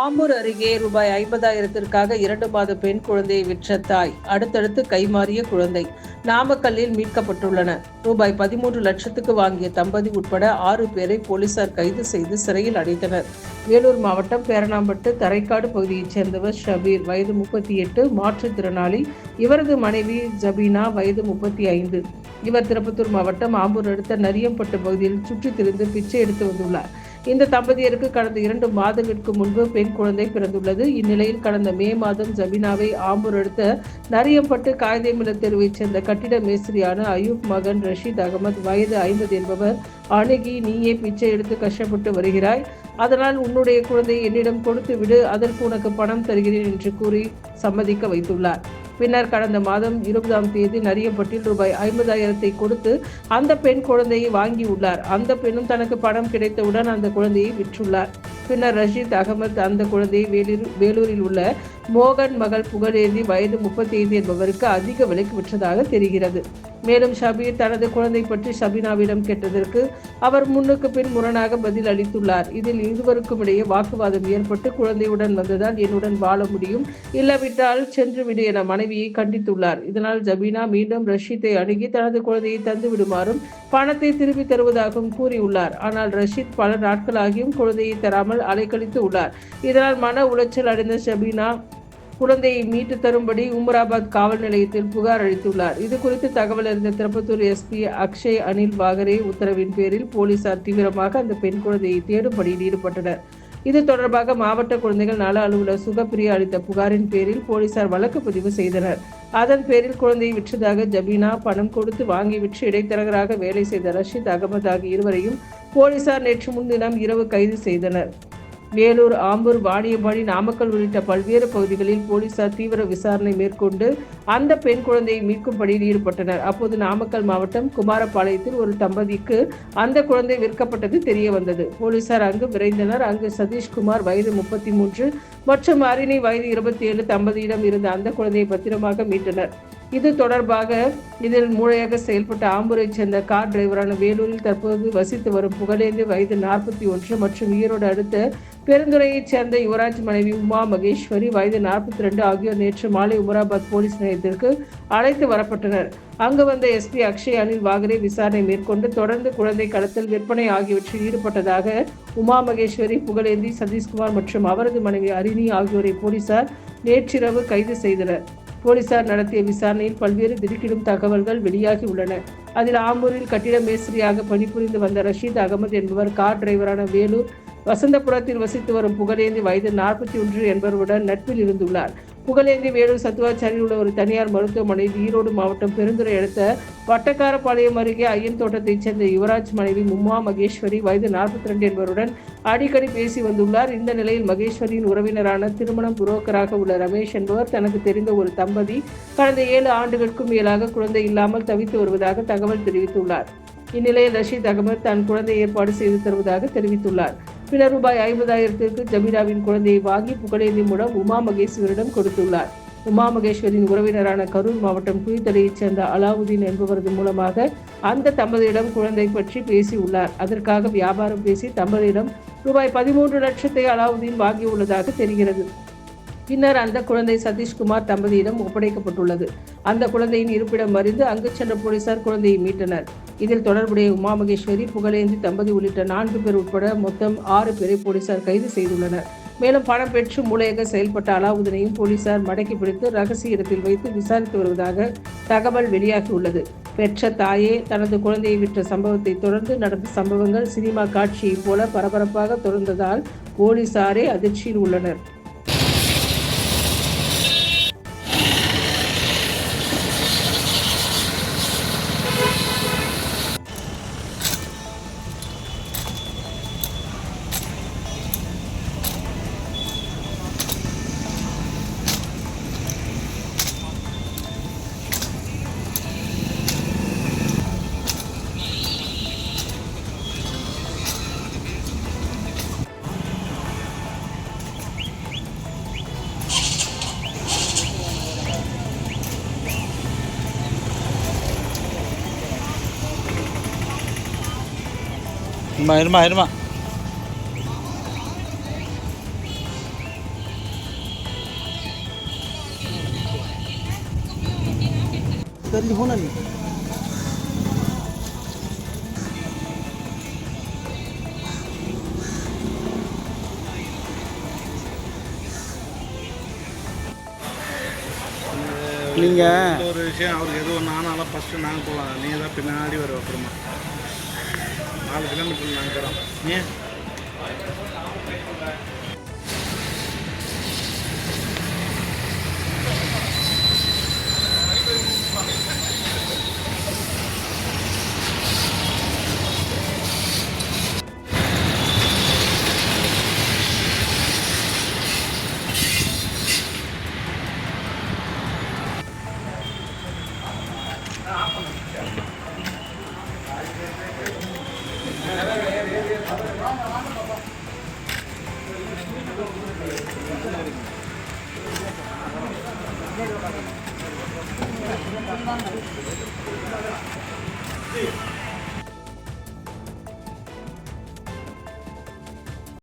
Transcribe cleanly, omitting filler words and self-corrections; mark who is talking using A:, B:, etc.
A: ஆம்பூர் அருகே ரூபாய் 50,000ற்காக 2 மாத பெண் குழந்தையை விற்ற தாய் அடுத்தடுத்து கைமாறிய குழந்தை நாமக்கல்லில் மீட்கப்பட்டுள்ளன. ரூபாய் 13 லட்சத்துக்கு வாங்கிய தம்பதி உட்பட 6 பேரை போலீசார் கைது செய்து சிறையில் அடைத்தனர். வேலூர் மாவட்டம் பேரணாம்பட்டு தரைக்காடு பகுதியைச் சேர்ந்தவர் ஷபீர், வயது 38, மாற்றுத்திறனாளி. இவரது மனைவி ஜபீனா, வயது 35. இவர் திருப்பத்தூர் மாவட்டம் ஆம்பூர் அடுத்த நரியம்பட்டு பகுதியில் சுற்றித் திரிந்து பிச்சை எடுத்து வந்துள்ளார். இந்த தம்பதியருக்கு கடந்த 2 மாதங்களுக்கு முன்பு பெண் குழந்தை பிறந்துள்ளது. இந்நிலையில் கடந்த மே மாதம் ஜபீனாவை ஆம்பூர் அடுத்த நரியம்பட்டு காயதேமில தெருவைச் சேர்ந்த கட்டிட மேஸ்திரியான அயூப் மகன் ரஷீத் அகமது, வயது 50 என்பவர் அணுகி, நீயே பிச்சை எடுத்து கஷ்டப்பட்டு வருகிறாய், அதனால் உன்னுடைய குழந்தையை என்னிடம் கொடுத்து விடு, அதற்கு உனக்கு பணம் தருகிறேன் என்று கூறி சம்மதிக்க வைத்துள்ளார். பின்னர் கடந்த மாதம் 20ஆம் தேதி நரியம்பட்டில் ரூபாய் 50,000 கொடுத்து அந்த பெண் குழந்தையை வாங்கியுள்ளார். அந்த பெண்ணும் தனக்கு பணம் கிடைத்தவுடன் அந்த குழந்தையை விற்றுள்ளார். பின்னர் ரஷீத் அகமது அந்த குழந்தையை வேலூரில் உள்ள மோகன் மகள் புகழேந்தி, வயது 35 என்பவருக்கு அதிக விலைக்கு விற்றதாக தெரிகிறது. மேலும் ஷபீர் தனது குழந்தை பற்றி ஷபீனாவிடம் கேட்டதற்கு அவர் முன்னுக்கு பின் முரணாக பதில் அளித்துள்ளார். இதில் இருவருக்கும் இடையே வாக்குவாதம் ஏற்பட்டு குழந்தையுடன் வந்ததால் என்னுடன் வாழ முடியும், இல்லாவிட்டால் சென்று விடு என மனைவியை கண்டித்துள்ளார். இதனால் ஜபீனா மீண்டும் ரஷீத்தை அணுகி தனது குழந்தையை தந்து விடுமாறும் பணத்தை திருப்பி தருவதாகவும் கூறியுள்ளார். ஆனால் ரஷீத் பல நாட்களாகியும் குழந்தையை தராமல் அலைக்கழித்து உள்ளார். இதனால் மன உளைச்சல் அடைந்த ஷபீனா குழந்தையை மீட்டு தரும்படி உமராபாத் காவல் நிலையத்தில் புகார் அளித்துள்ளார். இது குறித்து தகவல் அறிந்த திருப்பத்தூர் எஸ்பி அக்ஷய் அனில் வாகரே உத்தரவின் பேரில் போலீசார் தீவிரமாக அந்த பெண் குழந்தையை தேடும் பணியில் ஈடுபட்டனர். இது தொடர்பாக மாவட்ட குழந்தைகள் நல அலுவலர் சுகப்பிரியா அளித்த புகாரின் பேரில் போலீசார் வழக்கு பதிவு செய்தனர். அதன் பேரில் குழந்தையை விற்றதாக ஜபீனா பணம் கொடுத்து வாங்கி விற்று இடைத்தரகராக வேலை செய்த ரஷீத் அகமது ஆகிய இருவரையும் போலீசார் நேற்று முன்தினம் இரவு கைது செய்தனர். வேலூர், ஆம்பூர், வாணியம்பாடி, நாமக்கல் உள்ளிட்ட பல்வேறு பகுதிகளில் போலீசார் தீவிர விசாரணை மேற்கொண்டு அந்த பெண் குழந்தையை மீட்கும் பணியில் ஈடுபட்டனர். அப்போது நாமக்கல் மாவட்டம் குமாரபாளையத்தில் ஒரு தம்பதிக்கு அந்த குழந்தை விற்கப்பட்டது தெரிய வந்தது. போலீசார் அங்கு விரைந்தனர். அங்கு சதீஷ்குமார், வயது 33 மற்றும் அரிணி, வயது 27 தம்பதியிடம் இருந்த அந்த குழந்தையை பத்திரமாக மீட்டனர். இது தொடர்பாக இதில் மூளையாக செயல்பட்ட ஆம்பூரைச் சேர்ந்த கார் டிரைவரான வேலூரில் தற்போது வசித்து வரும் புகழேந்தி, வயது 41 மற்றும் ஈரோடு அடுத்த பெருந்துறையைச் சேர்ந்த யுவராஜ் மனைவி உமா மகேஸ்வரி, வயது 42 ஆகியோர் நேற்று மாலை உமராபாத் போலீஸ் நிலையத்திற்கு அழைத்து வரப்பட்டனர். அங்கு வந்த எஸ்பி அக்ஷய் அனில் வாகரே விசாரணை மேற்கொண்டு தொடர்ந்து குழந்தை கடத்தல், விற்பனை ஆகியவற்றில் ஈடுபட்டதாக உமா மகேஸ்வரி, புகழேந்தி, சதீஷ்குமார் மற்றும் அவரது மனைவி அரிணி ஆகியோரை போலீசார் நேற்றிரவு கைது செய்தனர். போலீசார் நடத்திய விசாரணையில் பல்வேறு திடுக்கிடும் தகவல்கள் வெளியாகி உள்ளன. அதில் ஆம்பூரில் கட்டிட மேஸ்திரியாக பணிபுரிந்து வந்த ரஷீத் அகமது என்பவர் கார் டிரைவரான வேலூர் வசந்தபுரத்தில் வசித்து வரும் புகழேந்தி, வயது 41 என்பவருடன் நட்பில் இருந்துள்ளார். புகழேந்தி வேலூர் சத்துவாச்சாரியில் உள்ள ஒரு தனியார் மருத்துவமனையில், ஈரோடு மாவட்டம் பெருந்துறை அடுத்த வட்டக்காரபாளையம் அருகே ஐயன் தோட்டத்தைச் சேர்ந்த யுவராஜ் மனைவி உமா மகேஸ்வரி, வயது 42 என்பவருடன் அடிக்கடி பேசி வந்துள்ளார். இந்த நிலையில் மகேஸ்வரியின் உறவினரான திருமணம் புரோக்கராக உள்ள ரமேஷ் என்பவர் தனக்கு தெரிந்த ஒரு தம்பதி கடந்த 7 ஆண்டுகளுக்கும் மேலாக குழந்தை இல்லாமல் தவித்து வருவதாக தகவல் தெரிவித்துள்ளார். இந்நிலையில் ரஷீத் அகமது தன் குழந்தை ஏற்பாடு செய்து தருவதாக தெரிவித்துள்ளார். பின்னர் ரூபாய் 50,000க்கு ஜபீனாவின் குழந்தையை வாங்கி புகழேந்தி மூலம் உமா மகேஸ்வரிடம் கொடுத்துள்ளார். உமா மகேஸ்வரின் உறவினரான கரூர் மாவட்டம் குழித்தலையைச் சேர்ந்த அலாவுதீன் என்பவரது மூலமாக அந்த தம்பதியிடம் குழந்தை பற்றி பேசியுள்ளார். அதற்காக வியாபாரம் பேசி தம்பதியிடம் ரூபாய் 13 லட்சத்தை அலாவுதீன் வாங்கியுள்ளதாக தெரிகிறது. பின்னர் அந்த குழந்தை சதீஷ்குமார் தம்பதியிடம் ஒப்படைக்கப்பட்டுள்ளது. அந்த குழந்தையின் இருப்பிடம் அறிந்து அங்கு சென்ற போலீசார் குழந்தையை மீட்டனர். இதில் தொடர்புடைய உமா மகேஸ்வரி, புகழேந்தி தம்பதி உள்ளிட்ட 4 பேர் உட்பட மொத்தம் 6 பேரை போலீசார் கைது செய்துள்ளனர். மேலும் பணம் பெற்று மூளையாக செயல்பட்ட அலாவுதீனையும் போலீசார் மடக்கி பிடித்து ரகசிய இடத்தில் வைத்து விசாரித்து வருவதாக தகவல் வெளியாகியுள்ளது. பெற்ற தாயே தனது குழந்தையை விற்ற சம்பவத்தை தொடர்ந்து நடந்த சம்பவங்கள் சினிமா காட்சியைப் போல பரபரப்பாக தொடர்ந்ததால் போலீசாரே அதிர்ச்சியில் உள்ளனர்.
B: இருமா இருமா இருமா teleponan nih. நீங்கள் ஒரு விஷயம் அவருக்கு எது ஒன்று ஆனாலும் ஃபஸ்ட்டு நாங்கள் போகலாம். நீங்கள் தான் பின்னாடி வர அப்புறமா 4 கிலோமீட்டர் நாங்கள் தரோம். ஏன் Hey.